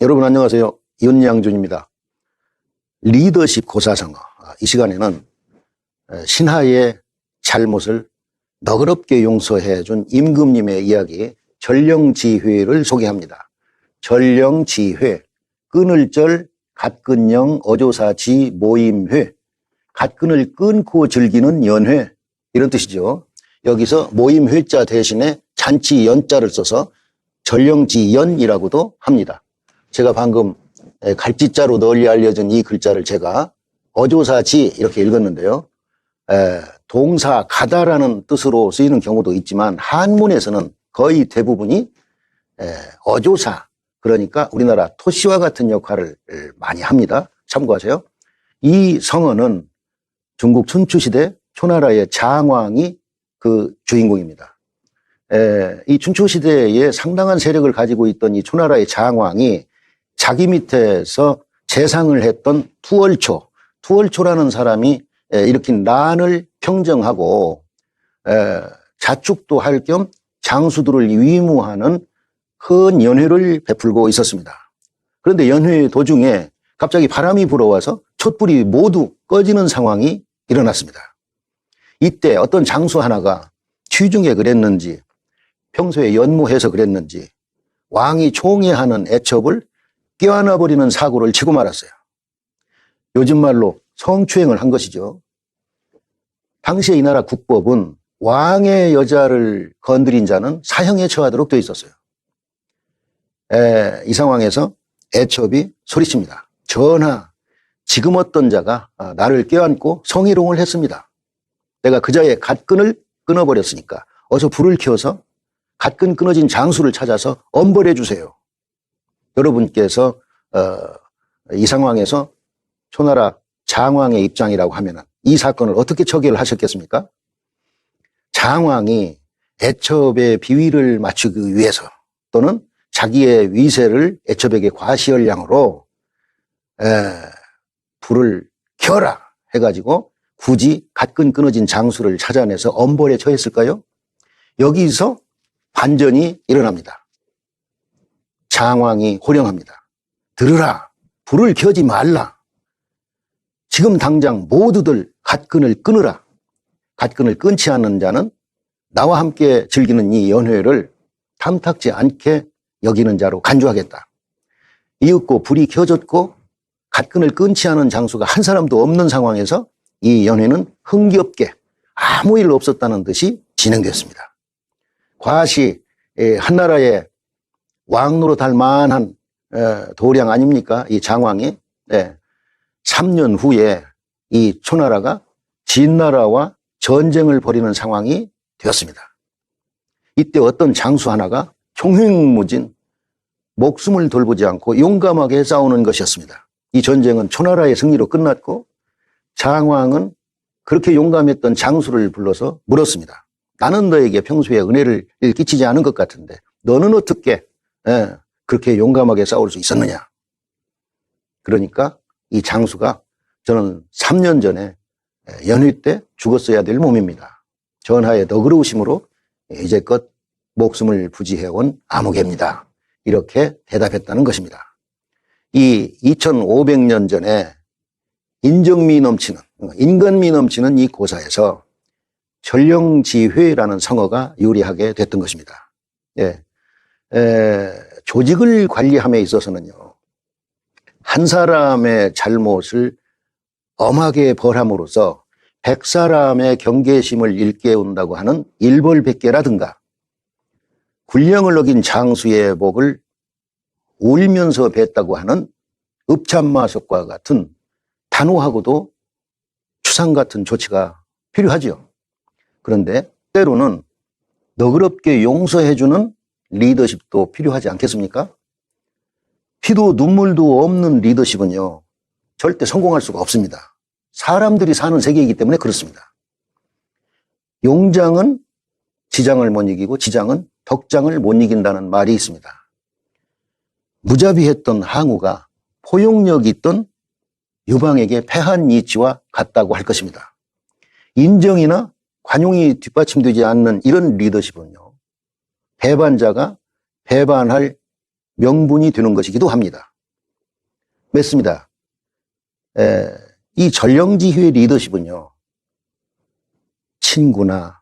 여러분 안녕하세요. 윤양준입니다. 리더십 고사성어. 이 시간에는 신하의 잘못을 너그럽게 용서해 준 임금님의 이야기 전령지회를 소개합니다. 전령지회, 끊을절, 갓근영, 어조사지, 모임회, 갓근을 끊고 즐기는 연회, 이런 뜻이죠. 여기서 모임회자 대신에 잔치 연자를 써서 전령지연이라고도 합니다. 제가 방금 갈지자로 널리 알려진 이 글자를 제가 어조사지 이렇게 읽었는데요. 동사 가다라는 뜻으로 쓰이는 경우도 있지만 한문에서는 거의 대부분이 어조사, 그러니까 우리나라 토시와 같은 역할을 많이 합니다. 참고하세요. 이 성어는 중국 춘추시대 초나라의 장왕이 그 주인공입니다. 이 춘추시대에 상당한 세력을 가지고 있던 이 초나라의 장왕이 자기 밑에서 재상을 했던 투월초라는 사람이 일으킨 난을 평정하고 자축도 할 겸 장수들을 위무하는 큰 연회를 베풀고 있었습니다. 그런데 연회 도중에 갑자기 바람이 불어와서 촛불이 모두 꺼지는 상황이 일어났습니다. 이때 어떤 장수 하나가 취중에 그랬는지 평소에 연무해서 그랬는지 왕이 총애하는 애첩을 껴안아버리는 사고를 치고 말았어요. 요즘 말로 성추행을 한 것이죠. 당시에 이 나라 국법은 왕의 여자를 건드린 자는 사형에 처하도록 되어 있었어요. 이 상황에서 애첩이 소리칩니다. 전하, 지금 어떤 자가 나를 껴안고 성희롱을 했습니다. 내가 그자의 갓끈을 끊어버렸으니까 어서 불을 켜서 갓끈 끊어진 장수를 찾아서 엄벌해 주세요. 여러분께서 이 상황에서 초나라 장왕의 입장이라고 하면 이 사건을 어떻게 처리를 하셨겠습니까? 장왕이 애첩의 비위를 맞추기 위해서 또는 자기의 위세를 애첩에게 과시열량으로 불을 켜라 해가지고 굳이 갓끈 끊어진 장수를 찾아내서 엄벌에 처했을까요? 여기서 반전이 일어납니다. 장왕이 호령합니다. 들으라, 불을 켜지 말라. 지금 당장 모두들 갓끈을 끊으라. 갓끈을 끊지 않는 자는 나와 함께 즐기는 이 연회를 탐탁지 않게 여기는 자로 간주하겠다. 이윽고 불이 켜졌고 갓끈을 끊지 않은 장수가 한 사람도 없는 상황에서 이 연회는 흥겹게 아무 일 없었다는 듯이 진행됐습니다. 과시 한나라의 왕노로 달 만한 도량 아닙니까? 이 장왕이 3년 후에 이 초나라가 진나라와 전쟁을 벌이는 상황이 되었습니다. 이때 어떤 장수 하나가 총횡무진 목숨을 돌보지 않고 용감하게 싸우는 것이었습니다. 이 전쟁은 초나라의 승리로 끝났고 장왕은 그렇게 용감했던 장수를 불러서 물었습니다. 나는 너에게 평소에 은혜를 끼치지 않은 것 같은데 너는 어떻게 그렇게 용감하게 싸울 수 있었느냐? 그러니까 이 장수가 저는 3년 전에 연회 때 죽었어야 될 몸입니다. 전하의 너그러우심으로 이제껏 목숨을 부지해온 아무개입니다. 이렇게 대답했다는 것입니다. 이 2500년 전에 인정미 넘치는, 인간미 넘치는 이 고사에서 전령지회라는 성어가 유리하게 됐던 것입니다. 조직을 관리함에 있어서는요, 한 사람의 잘못을 엄하게 벌함으로써 100사람의 경계심을 일깨운다고 하는 일벌백계라든가 군령을 어긴 장수의 목을 울면서 뱉다고 하는 읍참마석과 같은 단호하고도 추상 같은 조치가 필요하죠. 그런데 때로는 너그럽게 용서해주는 리더십도 필요하지 않겠습니까? 피도 눈물도 없는 리더십은요, 절대 성공할 수가 없습니다. 사람들이 사는 세계이기 때문에 그렇습니다. 용장은 지장을 못 이기고 지장은 덕장을 못 이긴다는 말이 있습니다. 무자비했던 항우가 포용력이 있던 유방에게 패한 이치와 같다고 할 것입니다. 인정이나 관용이 뒷받침되지 않는 이런 리더십은요, 배반자가 배반할 명분이 되는 것이기도 합니다. 맞습니다. 이 전령지휘의 리더십은요, 친구나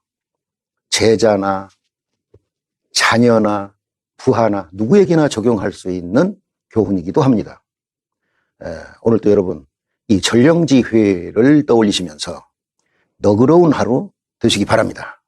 제자나 자녀나 부하나 누구에게나 적용할 수 있는 교훈이기도 합니다. 오늘도 여러분 이 전령지휘를 떠올리시면서 너그러운 하루 되시기 바랍니다.